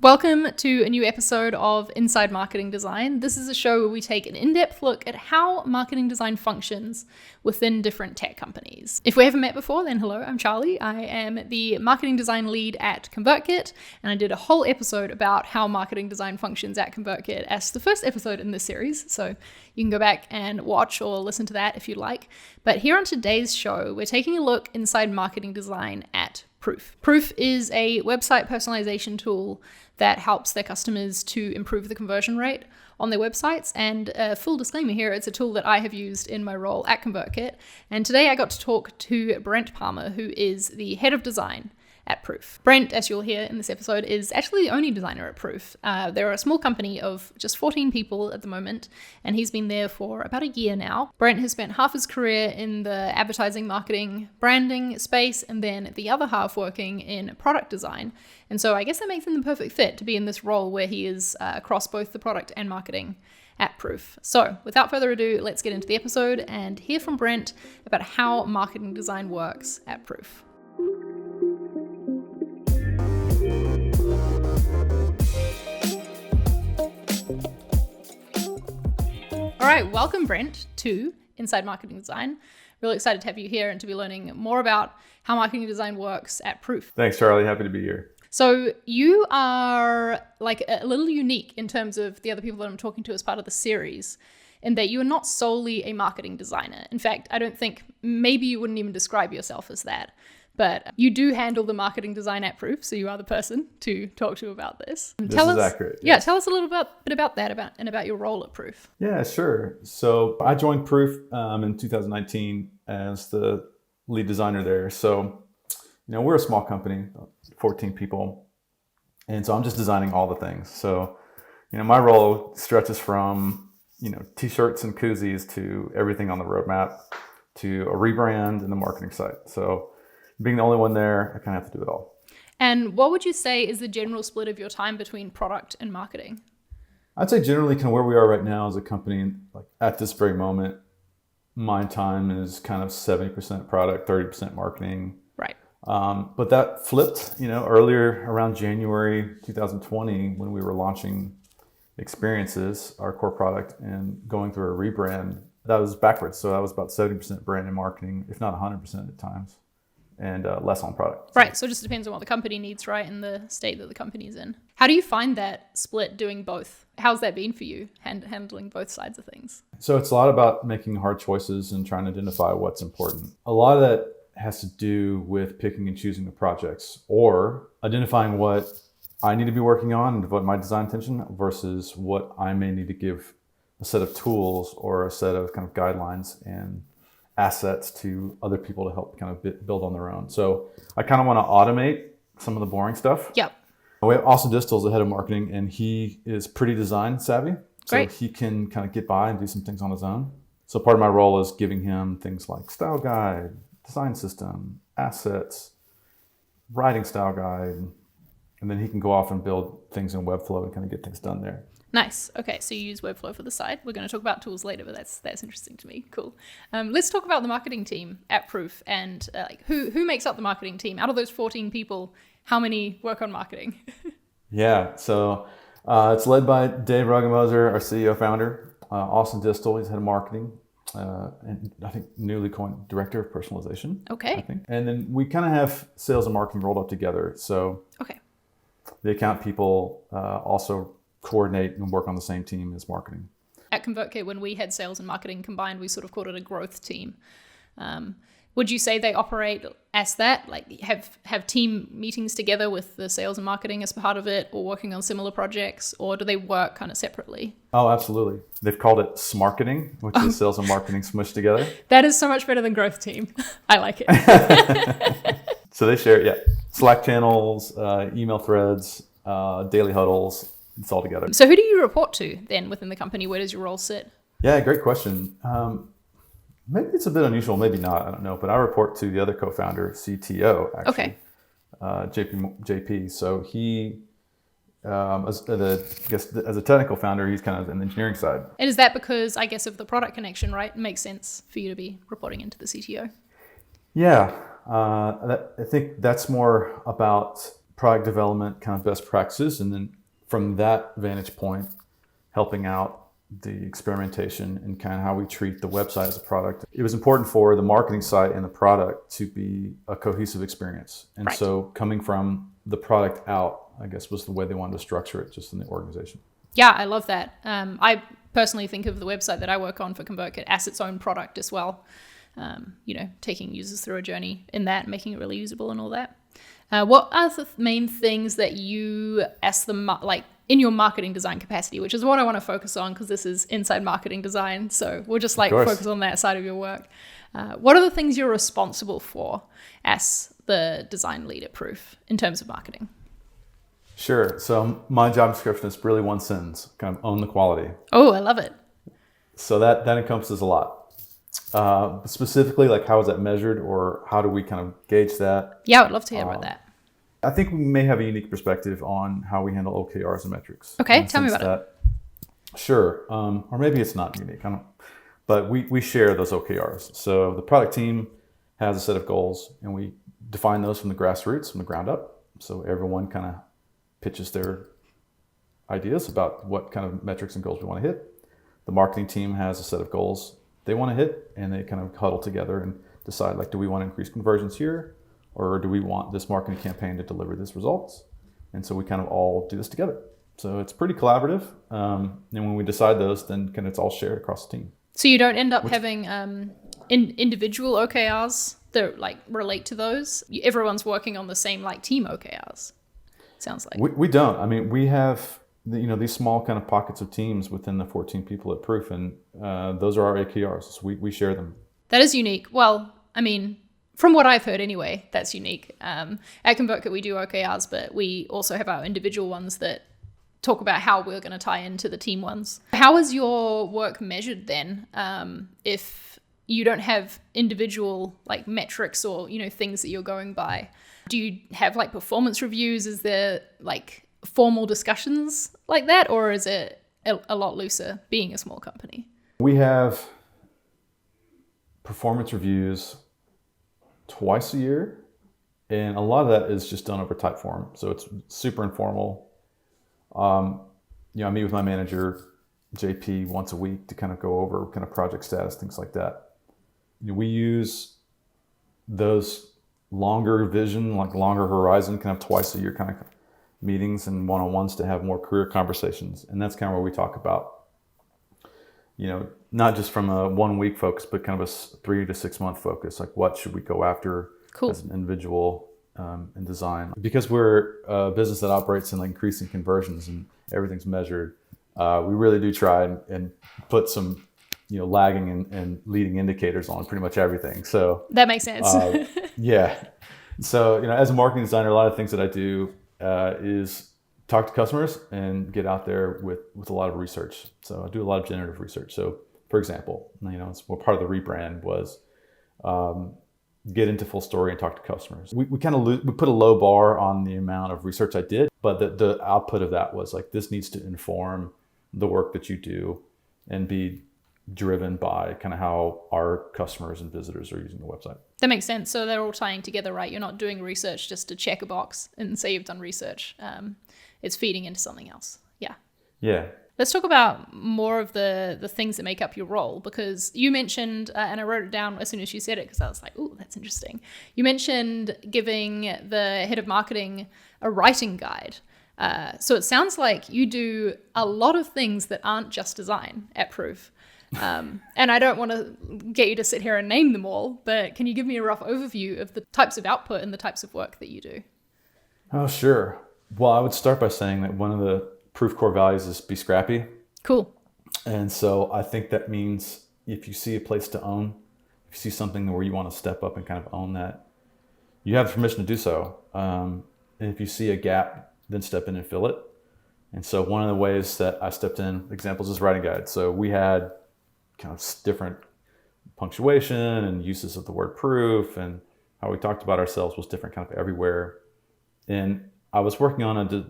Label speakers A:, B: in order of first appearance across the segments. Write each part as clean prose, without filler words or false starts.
A: Welcome to a new episode of Inside Marketing Design. This is a show where we take an in-depth look at how marketing design functions within different tech companies. If we haven't met before, then hello, I'm Charlie. I am the marketing design lead at ConvertKit, and I did a whole episode about how marketing design functions at ConvertKit as the first episode in this series, so you can go back and watch or listen to that if you'd like. But here on today's show, we're taking a look inside marketing design at Proof. Proof is a website personalization tool that helps their customers to improve the conversion rate on their websites. And full disclaimer here, it's a tool that I have used in my role at ConvertKit. And today I got to talk to Brent Palmer, who is the head of design at Proof. Brent, as you'll hear in this episode, is actually the only designer at Proof. They're a small company of just 14 people at the moment, and he's been there for about a year now. Brent has spent half his career in the advertising, marketing, branding space, and then the other half working in product design. And so I guess that makes him the perfect fit to be in this role where he is across both the product and marketing at Proof. So without further ado, let's get into the episode and hear from Brent about how marketing design works at Proof. All right, welcome Brent to Inside Marketing Design. Really excited to have you here and to be learning more about how marketing design works at Proof.
B: Thanks, Charlie. Happy to be here.
A: So you are like a little unique in terms of the other people that I'm talking to as part of the series, in that you are not solely a marketing designer. In fact, I don't think, maybe you wouldn't even describe yourself as that. But you do handle the marketing design at Proof, so you are the person to talk to about this.
B: This is accurate.
A: Yeah, tell us a little bit about that and about your role at Proof.
B: Yeah, sure. So I joined Proof in 2019 as the lead designer there. So, we're a small company, 14 people. And so I'm just designing all the things. So, my role stretches from, t-shirts and koozies to everything on the roadmap to a rebrand and the marketing site. So being the only one there, I kind of have to do it all.
A: And what would you say is the general split of your time between product and marketing?
B: I'd say generally kind of where we are right now as a company, like at this very moment, my time is kind of 70% product, 30% marketing.
A: Right.
B: But that flipped, earlier around January 2020 when we were launching Experiences, our core product, and going through a rebrand. That was backwards. So that was about 70% brand and marketing, if not 100% at times. And less on product.
A: Right, so it just depends on what the company needs, right, and the state that the company's in. How do you find that split doing both? How's that been for you, handling both sides of things?
B: So it's a lot about making hard choices and trying to identify what's important. A lot of that has to do with picking and choosing the projects or identifying what I need to be working on and devote my design attention versus what I may need to give a set of tools or a set of kind of guidelines and assets to other people to help kind of build on their own. So I kind of want to automate some of the boring stuff.
A: Yep.
B: We have Austin Distal as the head of marketing, and he is pretty design savvy. So
A: Great.
B: He can kind of get by and do some things on his own. So part of my role is giving him things like style guide, design system, assets, writing style guide, and then he can go off and build things in Webflow and kind of get things done there.
A: Nice. Okay, so you use Webflow for the site. We're going to talk about tools later, but that's interesting to me. Cool. Let's talk about the marketing team at Proof and who makes up the marketing team. Out of those 14 people, how many work on marketing?
B: Yeah, so it's led by Dave Rugemoser, our CEO founder. Austin Distal, he's head of marketing, and I think newly coined director of personalization.
A: Okay.
B: I think. And then we kind of have sales and marketing rolled up together. So
A: okay.
B: The account people also coordinate and work on the same team as marketing.
A: At ConvertKit, when we had sales and marketing combined, we sort of called it a growth team. Would you say they operate as that? Like have team meetings together with the sales and marketing as part of it, or working on similar projects, or do they work kind of separately?
B: Oh, absolutely. They've called it smarketing, which is sales and marketing smushed together.
A: That is so much better than growth team. I like it.
B: So they share, Slack channels, email threads, daily huddles. It's all together.
A: So who do you report to then within the company? Where does your role sit?
B: Yeah, great question. Maybe it's a bit unusual, maybe not, I don't know. But I report to the other co-founder, CTO, actually.
A: Okay.
B: JP. So he, as a technical founder, he's kind of on the engineering side.
A: And is that because, I guess, of the product connection, right? It makes sense for you to be reporting into the CTO.
B: Yeah. I think that's more about product development kind of best practices, and then from that vantage point, helping out the experimentation and kind of how we treat the website as a product. It was important for the marketing side and the product to be a cohesive experience. And
A: Right.
B: so coming from the product out, I guess, was the way they wanted to structure it just in the organization.
A: Yeah, I love that. I personally think of the website that I work on for ConvertKit as its own product as well. Taking users through a journey in that, making it really usable and all that. What are the main things that you, as in your marketing design capacity, which is what I want to focus on because this is inside marketing design. So we'll just focus on that side of your work. What are the things you're responsible for as the design lead at Proof in terms of marketing?
B: Sure. So my job description is really one sentence, kind of own the quality.
A: Oh, I love it.
B: So that encompasses a lot. Specifically, like how is that measured or how do we kind of gauge that?
A: Yeah, I would love to hear about that.
B: I think we may have a unique perspective on how we handle OKRs and metrics.
A: Okay, tell me about it.
B: Sure. Or maybe it's not unique. But we share those OKRs. So the product team has a set of goals and we define those from the grassroots, from the ground up. So everyone kind of pitches their ideas about what kind of metrics and goals we want to hit. The marketing team has a set of goals they want to hit and they kind of huddle together and decide, like, do we want to increase conversions here? Or do we want this marketing campaign to deliver these results? And so we kind of all do this together. So it's pretty collaborative. And when we decide those, then kind of it's all shared across the team.
A: So you don't end up having individual OKRs that relate to those? Everyone's working on the same team OKRs, sounds like.
B: We don't. I mean, we have these small kind of pockets of teams within the 14 people at Proof, and those are our OKRs. So we share them.
A: That is unique. Well, I mean, from what I've heard anyway, that's unique. At ConvertKit, we do OKRs, but we also have our individual ones that talk about how we're going to tie into the team ones. How is your work measured then if you don't have individual metrics or things that you're going by? Do you have performance reviews? Is there formal discussions like that, or is it a lot looser being a small company?
B: We have performance reviews twice a year, and a lot of that is just done over Typeform, so it's super informal. I meet with my manager JP once a week to kind of go over kind of project status, things like that. We use those longer vision, longer horizon, kind of twice a year kind of meetings and one-on-ones to have more career conversations, and that's kind of where we talk about not just from a 1 week focus, but kind of a 3 to 6 month focus. Like, what should we go after as an individual in design? Because we're a business that operates in increasing conversions and everything's measured, we really do try and put some lagging and leading indicators on pretty much everything. So
A: that makes sense.
B: Yeah. So as a marketing designer, a lot of things that I do is talk to customers and get out there with a lot of research. So I do a lot of generative research. So for example, it's part of the rebrand was get into full story and talk to customers. We put a low bar on the amount of research I did, but the output of that was this needs to inform the work that you do and be driven by kind of how our customers and visitors are using the website.
A: That makes sense. So they're all tying together, right? You're not doing research just to check a box and say you've done research. It's feeding into something else. Yeah.
B: Yeah.
A: Let's talk about more of the things that make up your role, because you mentioned, and I wrote it down as soon as you said it, because I was like, oh, that's interesting. You mentioned giving the head of marketing a writing guide. So it sounds like you do a lot of things that aren't just design at Proof. And I don't want to get you to sit here and name them all, but can you give me a rough overview of the types of output and the types of work that you do?
B: Oh, sure. Well, I would start by saying that one of the Proof core values is be scrappy.
A: Cool.
B: And so I think that means if you see a place to own, if you see something where you want to step up and kind of own that, you have permission to do so. And if you see a gap, then step in and fill it. And so one of the ways that I stepped in, examples is writing guide. So we had kind of different punctuation and uses of the word proof, and how we talked about ourselves was different kind of everywhere. And I was working on a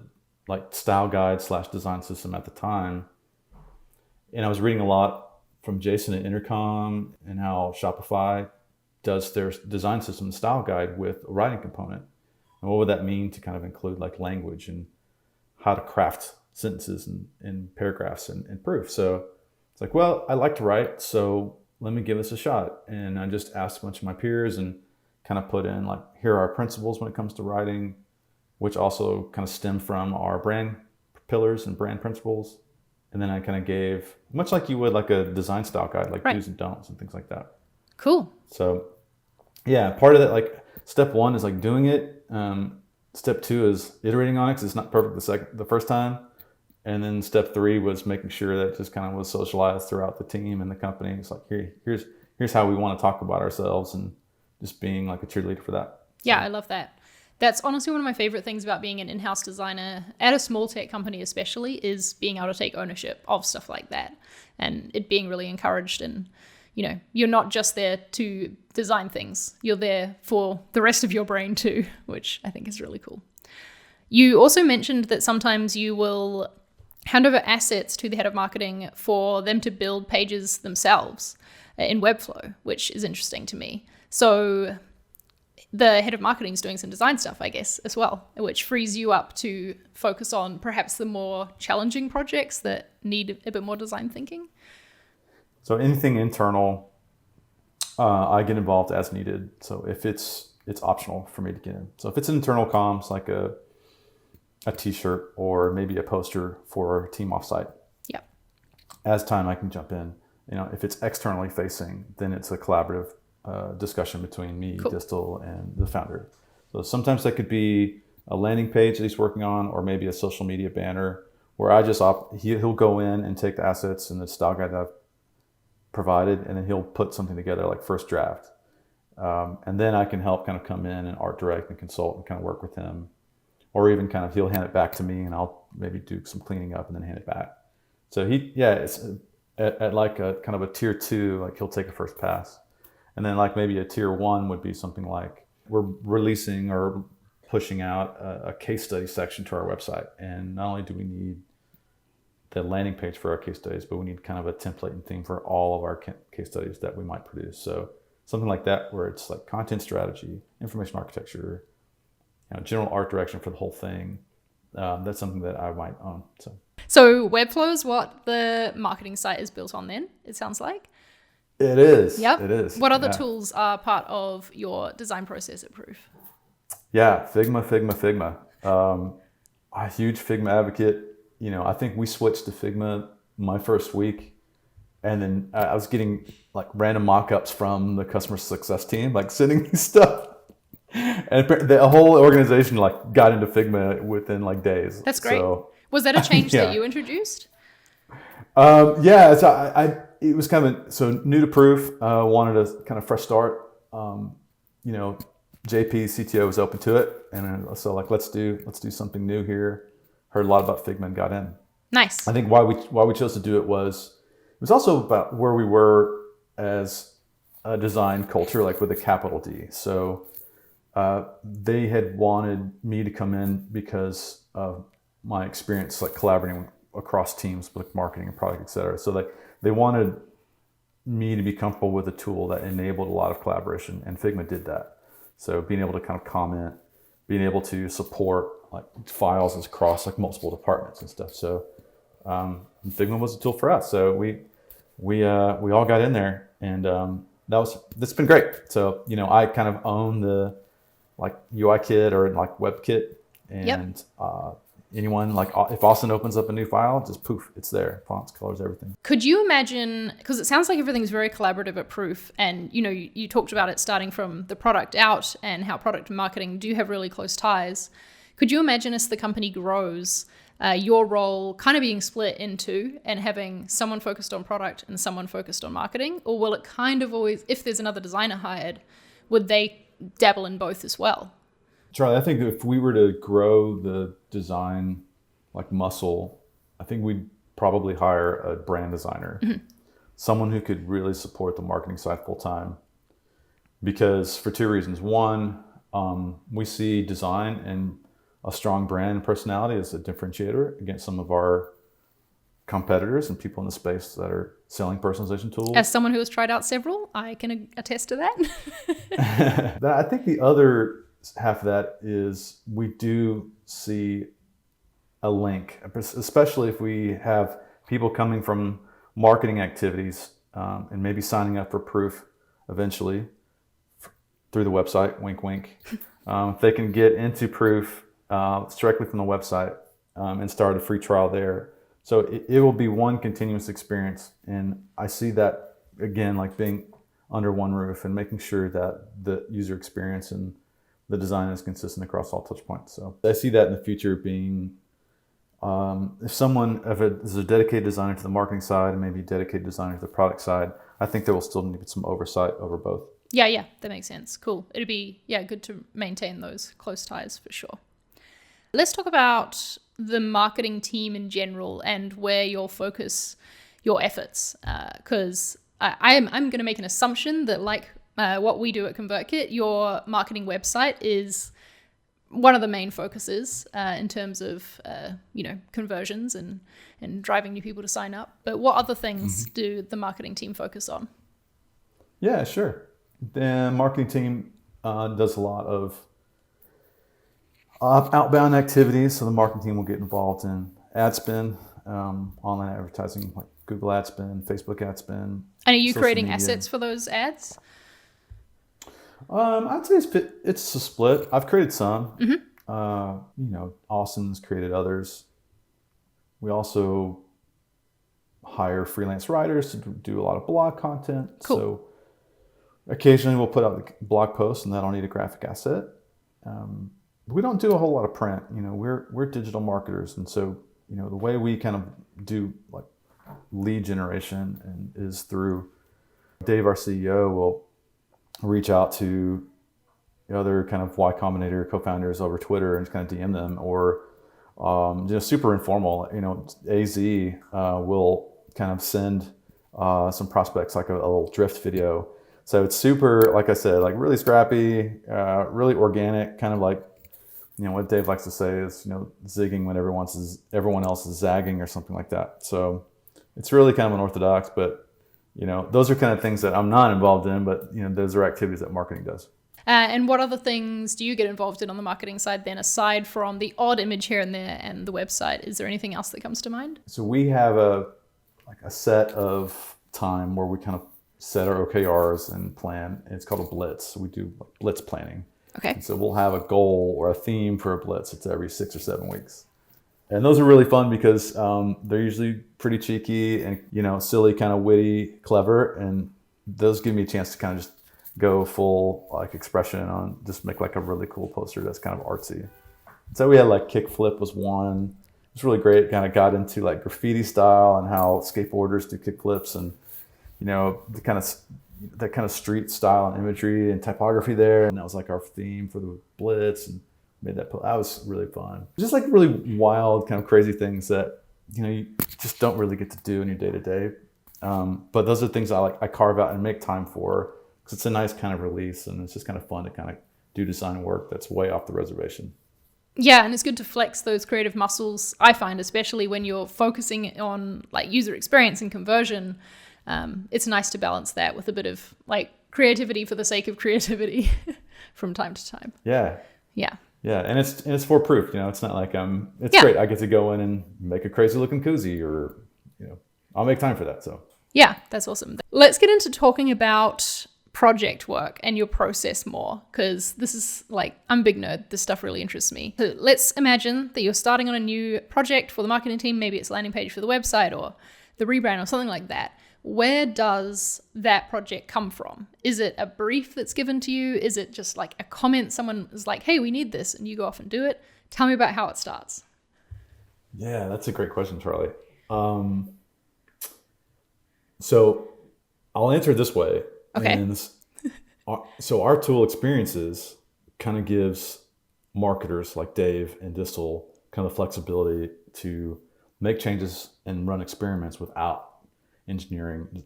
B: style guide / design system at the time. And I was reading a lot from Jason at Intercom and how Shopify does their design system style guide with a writing component. And And what would that mean to kind of include like language and how to craft sentences and paragraphs and proof. So it's like, well, I like to write, so let me give this a shot. And I just asked a bunch of my peers and kind of put in like, here are our principles when it comes to writing, which also kind of stem from our brand pillars and brand principles. And then I kind of gave, much like you would like a design style guide, like do's and don'ts and things like that.
A: Cool.
B: So yeah, part of that, like step one is like doing it. Step two is iterating on it because it's not perfect the first time. And then step three was making sure that it just kind of was socialized throughout the team and the company. It's like, here's how we want to talk about ourselves, and just being like a cheerleader for that.
A: Yeah, I love that. That's honestly one of my favorite things about being an in-house designer at a small tech company, especially, is being able to take ownership of stuff like that and it being really encouraged. And, you know, you're not just there to design things, you're there for the rest of your brain too, which I think is really cool. You also mentioned that sometimes you will hand over assets to the head of marketing for them to build pages themselves in Webflow, which is interesting to me. So the head of marketing is doing some design stuff, I guess, as well, which frees you up to focus on perhaps the more challenging projects that need a bit more design thinking.
B: So anything internal, I get involved as needed. So if it's optional for me to get in. So if it's internal comms, like a t-shirt or maybe a poster for a team offsite.
A: Yeah.
B: As time I can jump in. You know, if it's externally facing, then it's a collaborative discussion between me,
A: cool.
B: Distal, and the founder. So sometimes that could be a landing page that he's working on, or maybe a social media banner where I just he'll go in and take the assets and the style guide that I've provided, and then he'll put something together like first draft. And then I can help kind of come in and art direct and consult and kind of work with him. Or even kind of he'll hand it back to me and I'll maybe do some cleaning up and then hand it back. So it's at like a kind of a tier 2, like he'll take a first pass. And then like maybe a tier 1 would be something like we're releasing or pushing out a case study section to our website. And not only do we need the landing page for our case studies, but we need kind of a template and theme for all of our case studies that we might produce. So something like that where it's like content strategy, information architecture, general art direction for the whole thing. That's something that I might own. So
A: Webflow is what the marketing site is built on then, it sounds like?
B: It is.
A: Yep.
B: It is.
A: What other tools are part of your design process at Proof?
B: Yeah, Figma. I'm a huge Figma advocate. I think we switched to Figma my first week, and then I was getting like random mock-ups from the customer success team, like sending me stuff. And the whole organization like got into Figma within like days.
A: That's great.
B: So,
A: was that a change that you introduced?
B: Yeah, so it was kind of new to Proof. Wanted a kind of fresh start. JP CTO was open to it, and so like let's do something new here. Heard a lot about Figma and got in.
A: Nice.
B: I think why we chose to do it was also about where we were as a design culture, like with a capital D. So. They had wanted me to come in because of my experience, like collaborating across teams with marketing and product, et cetera. So they wanted me to be comfortable with a tool that enabled a lot of collaboration, and Figma did that. So being able to kind of comment, being able to support like files across like multiple departments and stuff. So Figma was a tool for us. So we all got in there, and that's been great. So I kind of own the like UI kit or like web kit, and anyone like if Austin opens up a new file, just poof, it's there, fonts, colors, everything.
A: Could you imagine, because it sounds like everything's very collaborative at Proof, and you talked about it starting from the product out and how product and marketing do have really close ties. Could you imagine as the company grows, your role kind of being split in two and having someone focused on product and someone focused on marketing? Or will it kind of always, if there's another designer hired, would they dabble in both as well?
B: Charlie, I think if we were to grow the design like muscle, I think we'd probably hire a brand designer, someone who could really support the marketing side full time. Because for two reasons. One, we see design and a strong brand personality as a differentiator against some of our competitors and people in the space that are selling personalization tools.
A: As someone who has tried out several, I can attest to that.
B: I think the other half of that is we do see a link, especially if we have people coming from marketing activities and maybe signing up for proof eventually through the website, wink, wink. If they can get into proof directly from the website and start a free trial there. So it will be one continuous experience. And I see that, again, like being under one roof and making sure that the user experience and the design is consistent across all touch points. So I see that in the future being, if it is a dedicated designer to the marketing side and maybe a dedicated designer to the product side, I think there will still need some oversight over both.
A: Yeah, that makes sense. Cool. It'd be, good to maintain those close ties for sure. Let's talk about the marketing team in general and where you'll focus your efforts. Because I'm going to make an assumption that like what we do at ConvertKit, your marketing website is one of the main focuses in terms of, conversions and driving new people to sign up. But what other things do the marketing team focus on?
B: Yeah, sure. The marketing team does a lot of outbound activities. So the marketing team will get involved in ad spend, online advertising, like Google ad spend, Facebook ad spend.
A: And are you creating assets for those ads?
B: I'd say it's a split. I've created some. Austin's created others. We also hire freelance writers to do a lot of blog content.
A: Cool.
B: So occasionally we'll put out a blog post and that'll need a graphic asset. We don't do a whole lot of print. We're digital marketers, and so the way we kind of do like lead generation is through Dave, our CEO, will reach out to the other kind of Y Combinator co-founders over Twitter and just kind of DM them, or super informal. AZ will kind of send some prospects like a little drift video. So it's super, like I said, like really scrappy, really organic, kind of like, what Dave likes to say is, zigging when everyone else is zagging or something like that. So it's really kind of unorthodox, but, those are kind of things that I'm not involved in, but, those are activities that marketing does.
A: And what other things do you get involved in on the marketing side then, aside from the odd image here and there and the website? Is there anything else that comes to mind?
B: So we have a set of time where we kind of set our OKRs and plan. It's called a blitz. So we do blitz planning.
A: Okay.
B: And so we'll have a goal or a theme for a blitz. It's every 6 or 7 weeks. And those are really fun because they're usually pretty cheeky and, silly, kind of witty, clever. And those give me a chance to kind of just go full like expression on, just make like a really cool poster that's kind of artsy. So we had like kickflip was one. It's really great. Kind of got into like graffiti style and how skateboarders do kickflips and, the kind of that kind of street style and imagery and typography there. And that was like our theme for the blitz, and made that was really fun. Just like really wild, kind of crazy things that, you just don't really get to do in your day to day. But those are things I carve out and make time for, because it's a nice kind of release, and it's just kind of fun to kind of do design work that's way off the reservation.
A: Yeah, and it's good to flex those creative muscles, I find, especially when you're focusing on like user experience and conversion. It's nice to balance that with a bit of like creativity for the sake of creativity from time to time.
B: Yeah.
A: Yeah,
B: and it's for proof. It's not like it's great. I get to go in and make a crazy looking koozie, or I'll make time for that. So
A: yeah, that's awesome. Let's get into talking about project work and your process more, because this is like, I'm a big nerd. This stuff really interests me. So let's imagine that you're starting on a new project for the marketing team. Maybe it's a landing page for the website or the rebrand or something like that. Where does that project come from? Is it a brief that's given to you? Is it just like a comment? Someone is like, hey, we need this, and you go off and do it. Tell me about how it starts.
B: Yeah, that's a great question, Charlie. So I'll answer it this way.
A: Okay.
B: And so our tool Experiences kind of gives marketers like Dave and Distal kind of flexibility to make changes and run experiments without engineering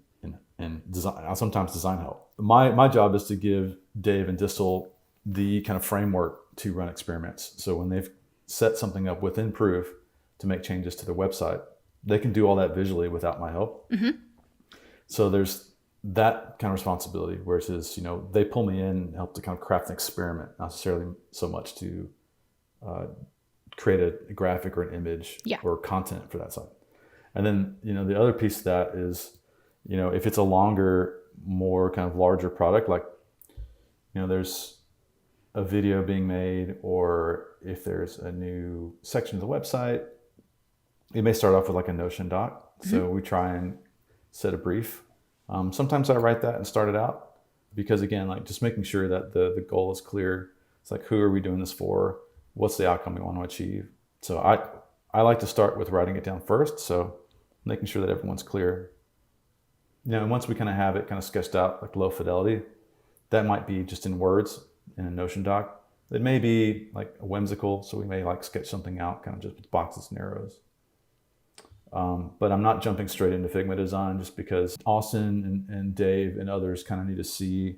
B: and design, sometimes design help. My job is to give Dave and Distal the kind of framework to run experiments. So when they've set something up within Proof to make changes to their website, they can do all that visually without my help.
A: Mm-hmm.
B: So there's that kind of responsibility, whereas, they pull me in and help to kind of craft an experiment, not necessarily so much to create a graphic or an image or content for that site. And then, the other piece of that is, if it's a longer, more kind of larger product, like, there's a video being made, or if there's a new section of the website, it may start off with like a Notion doc. So we try and set a brief. Sometimes I write that and start it out, because again, like just making sure that the goal is clear. It's like, who are we doing this for? What's the outcome we want to achieve? So I like to start with writing it down first. So making sure that everyone's clear. And once we kind of have it kind of sketched out, like low fidelity, that might be just in words in a Notion doc. It may be like whimsical. So we may like sketch something out kind of just with boxes and arrows. But I'm not jumping straight into Figma design, just because Austin and Dave and others kind of need to see.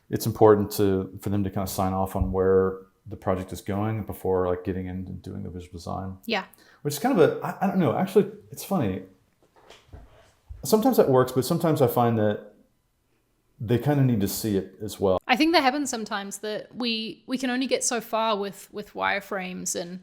B: It's important for them to kind of sign off on where the project is going before like getting in and doing the visual design.
A: Yeah.
B: Which is kind of I don't know, actually it's funny. Sometimes that works, but sometimes I find that they kind of need to see it as well.
A: I think that happens sometimes, that we can only get so far with wireframes and,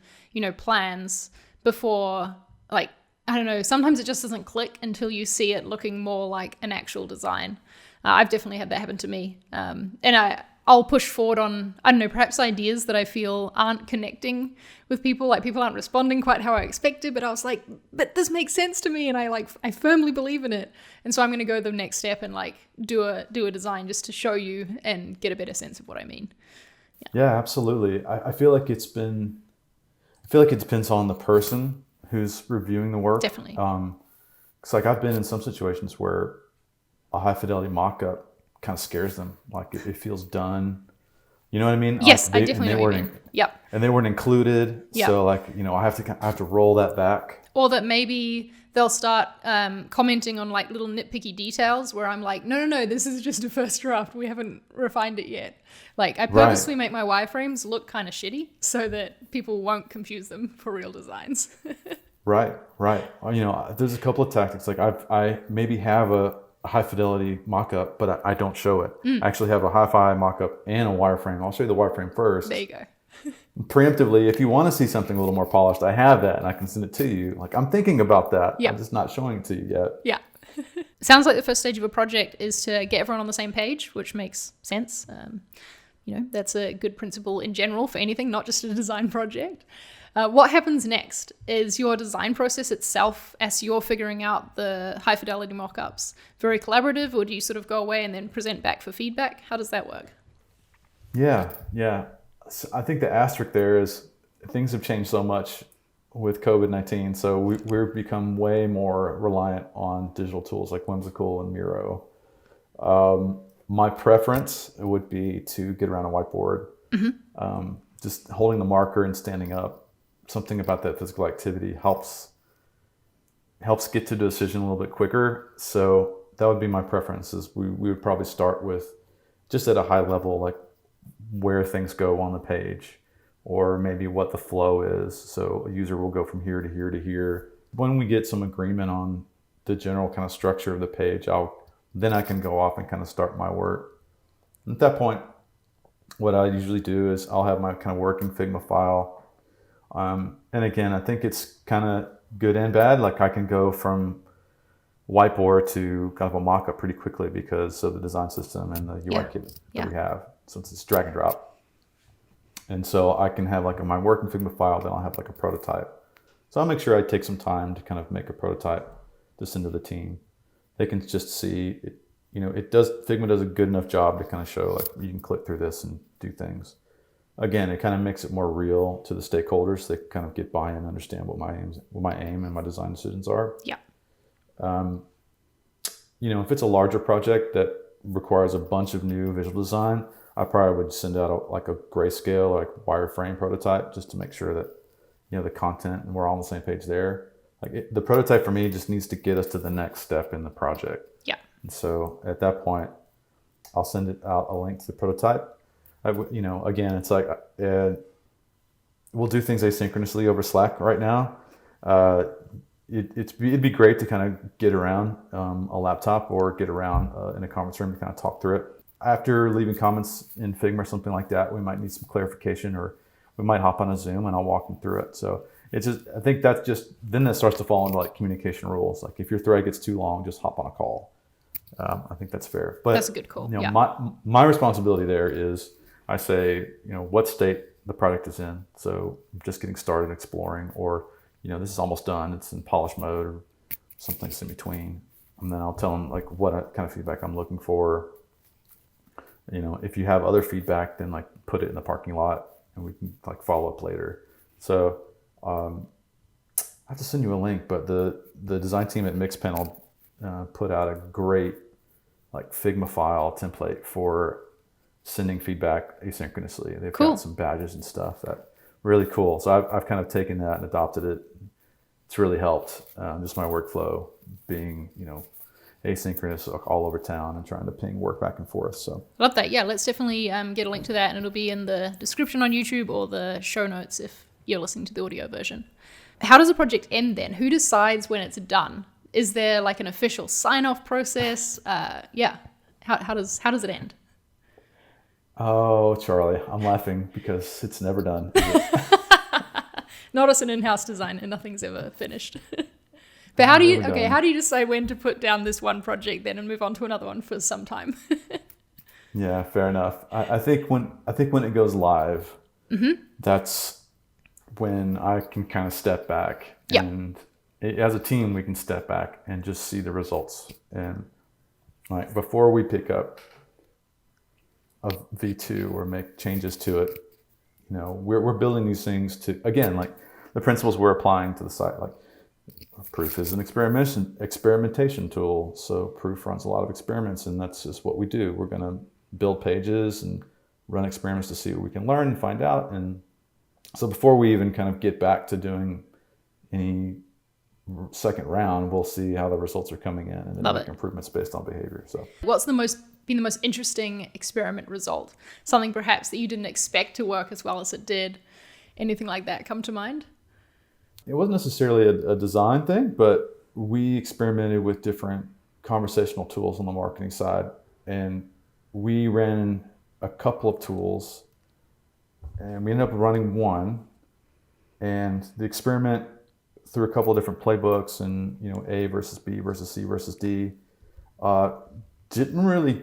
A: plans before, like, I don't know, sometimes it just doesn't click until you see it looking more like an actual design. I've definitely had that happen to me. And I'll push forward on, I don't know, perhaps ideas that I feel aren't connecting with people. Like people aren't responding quite how I expected, but I was like, but this makes sense to me. And I firmly believe in it. And so I'm going to go the next step and like do a design just to show you and get a better sense of what I mean.
B: Yeah, absolutely. I feel like it depends on the person who's reviewing the work.
A: Definitely.
B: Because like I've been in some situations where a high fidelity mock-up kind of scares them. Like it feels done. You know what I mean?
A: Yes,
B: like
A: I definitely know what you mean. Yep.
B: And they weren't included. Yep. So like, I have to roll that back.
A: Or that maybe they'll start commenting on like little nitpicky details where I'm like, no, this is just a first draft. We haven't refined it yet. Like I purposely make my wireframes look kind of shitty so that people won't confuse them for real designs.
B: Right. There's a couple of tactics. Like I maybe have a high fidelity mock-up, but I don't show it. I actually have a hi-fi mock-up and a wireframe. I'll show you the wireframe first.
A: There you go.
B: Preemptively, if you want to see something a little more polished, I have that and I can send it to you. Like I'm thinking about that.
A: Yep.
B: I'm just not showing it to you yet.
A: Yeah. Sounds like the first stage of a project is to get everyone on the same page, which makes sense. That's a good principle in general for anything, not just a design project. What happens next? Is your design process itself, as you're figuring out the high fidelity mockups, very collaborative, or do you sort of go away and then present back for feedback? How does that work?
B: Yeah. So I think the asterisk there is things have changed so much with COVID-19. So we've become way more reliant on digital tools like Whimsical and Miro. My preference would be to get around a whiteboard, just holding the marker and standing up. Something about that physical activity helps get to the decision a little bit quicker. So that would be my preference. Is we would probably start with just at a high level, like where things go on the page, or maybe what the flow is. So a user will go from here to here to here. When we get some agreement on the general kind of structure of the page, then I can go off and kind of start my work. And at that point, what I usually do is I'll have my kind of working Figma file. And again, I think it's kind of good and bad. Like I can go from whiteboard to kind of a mock-up pretty quickly because of the design system and the UI kit that we have, since it's drag and drop. And so I can have like my working Figma file, then I'll have like a prototype. So I'll make sure I take some time to kind of make a prototype to send to the team. They can just see it, Figma does a good enough job to kind of show like you can click through this and do things. Again, it kind of makes it more real to the stakeholders. They kind of get buy-in, understand what my aim and my design decisions are.
A: Yeah.
B: If it's a larger project that requires a bunch of new visual design, I probably would send out a grayscale, like wireframe prototype, just to make sure that the content and we're all on the same page there. The prototype for me just needs to get us to the next step in the project.
A: Yeah.
B: And so at that point, I'll send it out a link to the prototype. Again, it's like we'll do things asynchronously over Slack right now. it'd be great to kind of get around a laptop or get around in a conference room to kind of talk through it. After leaving comments in Figma or something like that, we might need some clarification, or we might hop on a Zoom and I'll walk them through it. So it's just, I think that's just, then that starts to fall into like communication rules. Like if your thread gets too long, just hop on a call. I think that's fair. But
A: that's a good call.
B: You know, my responsibility there is, I say, you know, what state the product is in. So just getting started exploring, or, you know, this is almost done, it's in polish mode or something in between. And then I'll tell them like what kind of feedback I'm looking for. You know, if you have other feedback, then like put it in the parking lot and we can like follow up later. So I have to send you a link, but the design team at Mixpanel put out a great like Figma file template for sending feedback asynchronously. They've got some badges and stuff that really cool. So I've kind of taken that and adopted it. It's really helped just my workflow being, you know, asynchronous all over town and trying to ping work back and forth. So
A: love that. Yeah, let's definitely get a link to that, and it'll be in the description on YouTube or the show notes if you're listening to the audio version. How does a project end then? Who decides when it's done? Is there like an official sign-off process? Yeah. How does it end?
B: Oh, Charlie, I'm laughing because it's never done.
A: Not as an in-house designer, nothing's ever finished. But how do you decide when to put down this one project then and move on to another one for some time?
B: Yeah, fair enough. I think when it goes live, that's when I can kind of step back, and as a team we can step back and just see the results. And like before we pick up a V2 or make changes to it, you know, we're building these things to, again, like the principles we're applying to the site. Like Proof is an experimentation tool, so Proof runs a lot of experiments, and that's just what we do. We're going to build pages and run experiments to see what we can learn and find out. And so before we even kind of get back to doing any second round, we'll see how the results are coming in and then make improvements based on behavior. So
A: what's been the most interesting experiment result? Something perhaps that you didn't expect to work as well as it did? Anything like that come to mind?
B: It wasn't necessarily a design thing, but we experimented with different conversational tools on the marketing side, and we ran a couple of tools, and we ended up running one, and the experiment through a couple of different playbooks and, you know, A versus B versus C versus D didn't really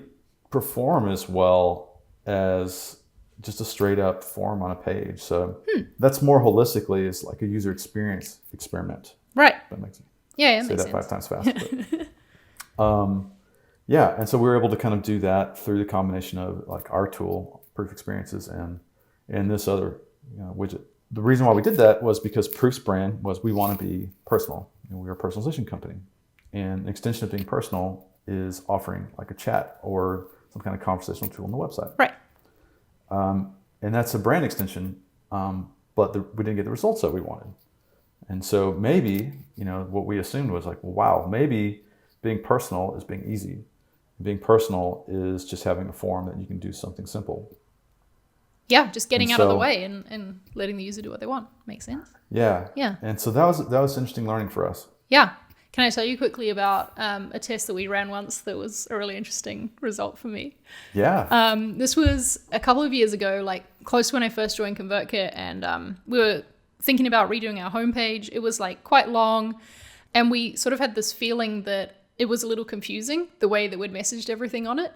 B: perform as well as just a straight up form on a page. So that's more holistically is like a user experience experiment.
A: Right.
B: That makes sense.
A: Yeah,
B: say that 5 times fast. But, yeah, and so we were able to kind of do that through the combination of like our tool, Proof Experiences, and this other, you know, widget. The reason why we did that was because Proof's brand was we want to be personal. You know, we're a personalization company, and an extension of being personal is offering like a chat or some kind of conversational tool on the website.
A: Right.
B: And that's a brand extension, but we didn't get the results that we wanted. And so maybe, you know, what we assumed was like, well, wow, maybe being personal is being easy. Being personal is just having a form that you can do something simple.
A: Yeah, just getting out of the way and letting the user do what they want. Makes sense.
B: Yeah.
A: Yeah.
B: And so that was interesting learning for us.
A: Yeah. Can I tell you quickly about a test that we ran once that was a really interesting result for me?
B: Yeah.
A: This was a couple of years ago, like close to when I first joined ConvertKit, and we were thinking about redoing our homepage. It was like quite long, and we sort of had this feeling that it was a little confusing, the way that we'd messaged everything on it.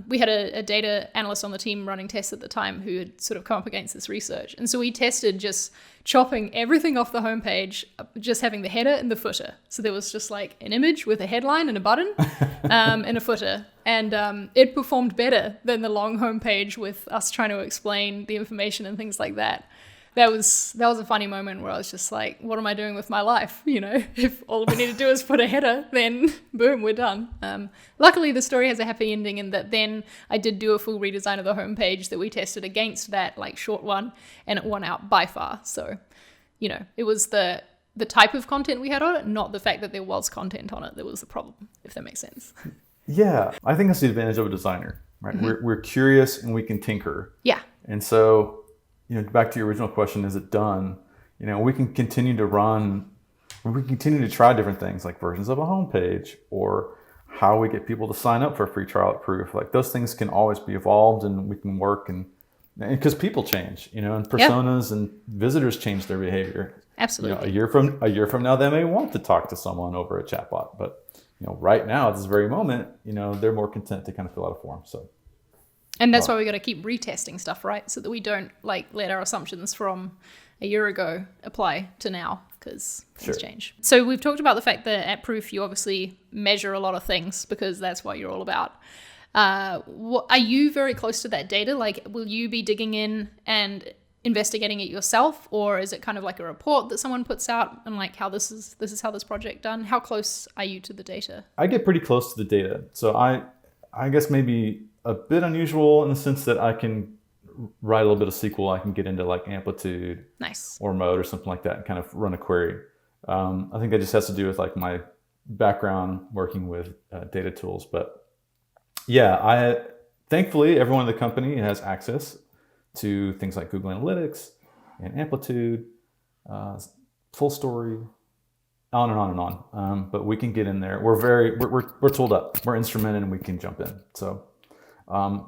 A: We had a data analyst on the team running tests at the time who had sort of come up against this research. And so we tested just chopping everything off the homepage, just having the header and the footer. So there was just like an image with a headline and a button and a footer. And it performed better than the long homepage with us trying to explain the information and things like that. That was a funny moment where I was just like, what am I doing with my life? You know, if all we need to do is put a header, then boom, we're done. Luckily, the story has a happy ending in that then I did do a full redesign of the homepage that we tested against that like short one, and it won out by far. So, you know, it was the type of content we had on it, not the fact that there was content on it that was the problem, if that makes sense.
B: Yeah, I think that's the advantage of a designer, right? Mm-hmm. We're curious and we can tinker.
A: Yeah.
B: And so, you know, back to your original question, is it done? You know, we can continue to run we continue to try different things like versions of a homepage or how we get people to sign up for a free trial at Proof. Like those things can always be evolved and we can work and because people change, and personas and visitors change their behavior.
A: Absolutely.
B: A year from now, they may want to talk to someone over a chatbot, but right now at this very moment, they're more content to kind of fill out a form. So,
A: and that's why we got to keep retesting stuff, right? So that we don't let our assumptions from a year ago apply to now because things change. So we've talked about the fact that at Proof you obviously measure a lot of things because that's what you're all about. Are you very close to that data? Like, will you be digging in and investigating it yourself, or is it kind of like a report that someone puts out and like how this is how this project done? How close are you to the data?
B: I get pretty close to the data. So I guess maybe a bit unusual in the sense that I can write a little bit of SQL. I can get into like amplitude or mode or something like that and kind of run a query. I think that just has to do with like my background working with data tools, but yeah, thankfully everyone in the company has access to things like Google Analytics and Amplitude, Full Story, on and on and on. But we can get in there. We're tooled up. We're instrumented, and we can jump in. So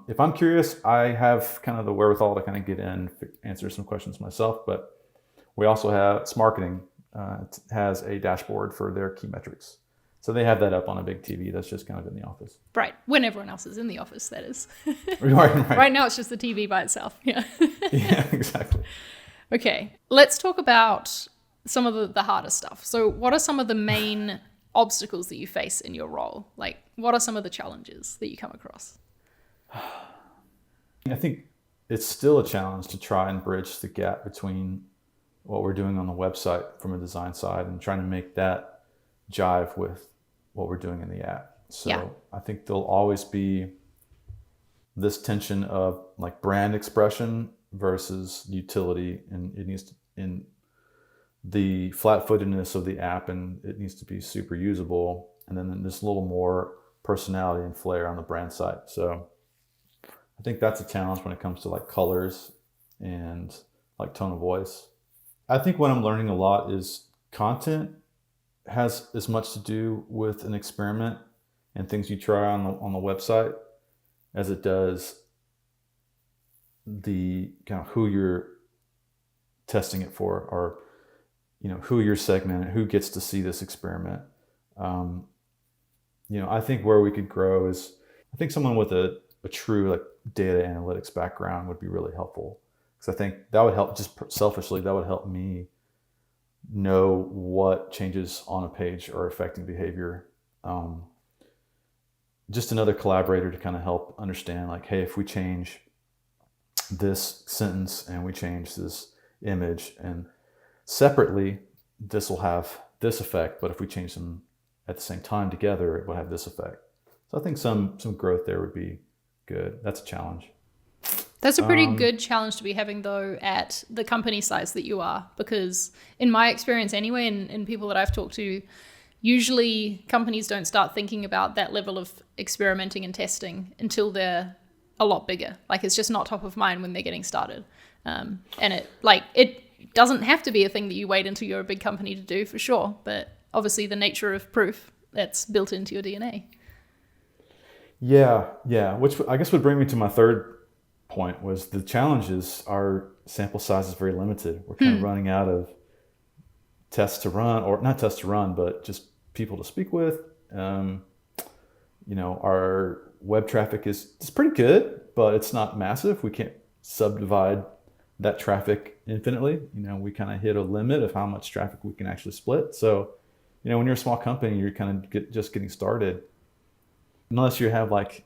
B: if I'm curious, I have kind of the wherewithal to kind of get in, answer some questions myself. But we also have Smarketing has a dashboard for their key metrics. So they have that up on a big TV that's just kind of in the office.
A: Right. When everyone else is in the office, that is.
B: Right.
A: Right now it's just the TV by itself. Yeah.
B: Yeah, exactly.
A: Okay. Let's talk about some of the harder stuff. So what are some of the main obstacles that you face in your role? Like, what are some of the challenges that you come across?
B: I think it's still a challenge to try and bridge the gap between what we're doing on the website from a design side and trying to make that jive with what we're doing in the app. So I think there'll always be this tension of like brand expression versus utility, and it needs to, in the flat-footedness of the app, and it needs to be super usable, and then there's a little more personality and flair on the brand side. So I think that's a challenge when it comes to like colors and like tone of voice. I think what I'm learning a lot is content has as much to do with an experiment and things you try on the website as it does the kind of who you're testing it for, or who you're segmenting, who gets to see this experiment. I think where we could grow is, I think someone with a true like data analytics background would be really helpful, because I think that would help, just selfishly, that would help me know what changes on a page are affecting behavior. Just another collaborator to kind of help understand like, hey, if we change this sentence and we change this image, and separately, this will have this effect, but if we change them at the same time together, it will have this effect. So I think some growth there would be good. That's a challenge.
A: That's a pretty good challenge to be having, though, at the company size that you are, because in my experience anyway, and people that I've talked to, usually companies don't start thinking about that level of experimenting and testing until they're a lot bigger. Like, it's just not top of mind when they're getting started. And it doesn't have to be a thing that you wait until you're a big company to do, for sure. But obviously the nature of Proof, that's built into your DNA.
B: Yeah. Which I guess would bring me to my third point, was the challenges. Our sample size is very limited. We're kind of running out of tests to run, or not tests to run, but just people to speak with. Our web traffic is pretty good, but it's not massive. We can't subdivide that traffic infinitely. We kind of hit a limit of how much traffic we can actually split. So, when you're a small company, you're kind of just getting started. Unless you have like,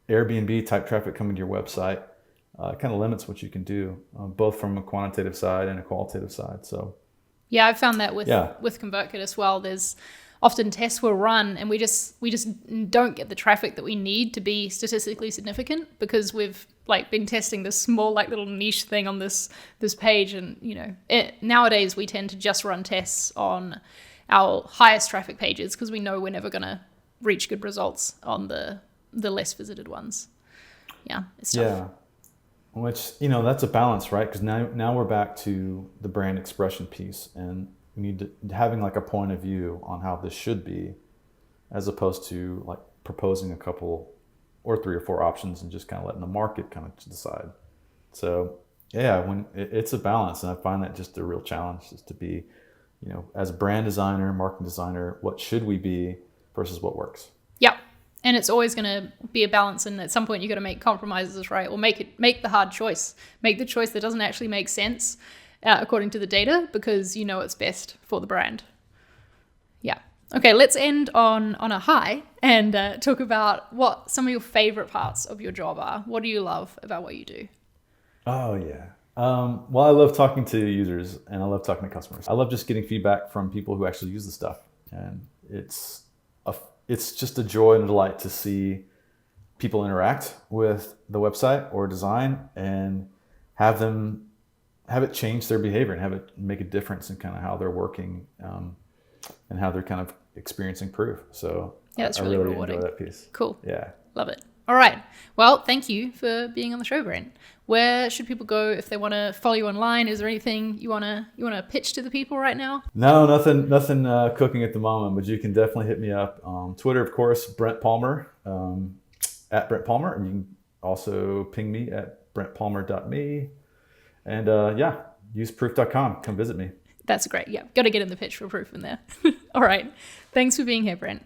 B: Airbnb type traffic coming to your website, it kind of limits what you can do, both from a quantitative side and a qualitative side. So,
A: yeah, I've found that with ConvertKit as well. There's often tests will run and we just don't get the traffic that we need to be statistically significant, because we've like been testing this small like little niche thing on this page, and nowadays we tend to just run tests on our highest traffic pages because we know we're never going to reach good results on the less visited ones. Yeah, it's tough.
B: Yeah, which that's a balance, right? Because now we're back to the brand expression piece, and we need to, having like a point of view on how this should be, as opposed to like proposing a couple or 3 or 4 options and just kind of letting the market kind of decide. So yeah, when it's a balance, and I find that just a real challenge is to be, as a brand designer, marketing designer, what should we be versus what works.
A: Yep. And it's always going to be a balance, and at some point you got to make compromises, right? Or make the hard choice. Make the choice that doesn't actually make sense according to the data, because it's best for the brand. Yeah. Okay, let's end on a high and talk about what some of your favorite parts of your job are. What do you love about what you do? Oh,
B: yeah. Well, I love talking to users, and I love talking to customers. I love just getting feedback from people who actually use the stuff. And it's just a joy and a delight to see people interact with the website or design and have it change their behavior and have it make a difference in kind of how they're working and how they're kind of experiencing proof. So
A: yeah, it's really rewarding.
B: Enjoy that piece.
A: Cool.
B: Yeah.
A: Love it. All right. Well, thank you for being on the show, Brent. Where should people go if they want to follow you online? Is there anything you want to pitch to the people right now?
B: No, nothing cooking at the moment, but you can definitely hit me up on Twitter, of course, Brent Palmer, at Brent Palmer. And you can also ping me at brentpalmer.me. And use proof.com. Come visit me.
A: That's great. Yeah, got to get in the pitch for proof in there. All right. Thanks for being here, Brent.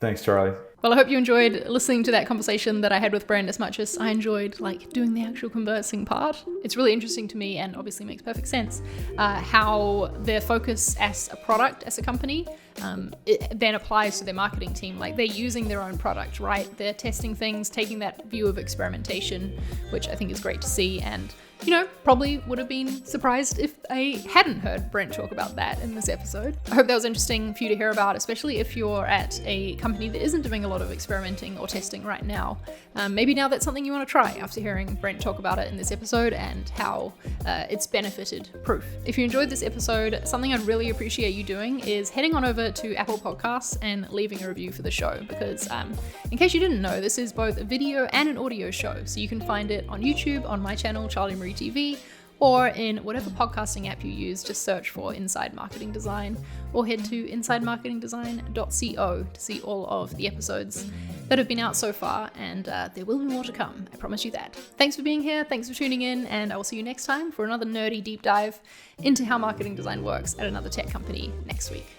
B: Thanks, Charlie.
A: Well, I hope you enjoyed listening to that conversation that I had with Brent as much as I enjoyed doing the actual conversing part. It's really interesting to me, and obviously makes perfect sense, how their focus as a product, as a company, it then applies to their marketing team. They're using their own product, right? They're testing things, taking that view of experimentation, which I think is great to see. And probably would have been surprised if I hadn't heard Brent talk about that in this episode. I hope that was interesting for you to hear about, especially if you're at a company that isn't doing a lot of experimenting or testing right now. Maybe now that's something you want to try after hearing Brent talk about it in this episode and how it's benefited Proof. If you enjoyed this episode, something I'd really appreciate you doing is heading on over to Apple Podcasts and leaving a review for the show, because in case you didn't know, this is both a video and an audio show, so you can find it on YouTube, on my channel, Charlie Marie TV, or in whatever podcasting app you use. Just search for Inside Marketing Design, or head to insidemarketingdesign.co to see all of the episodes that have been out so far, and there will be more to come, I promise you that. Thanks for being here, thanks for tuning in, and I will see you next time for another nerdy deep dive into how marketing design works at another tech company next week.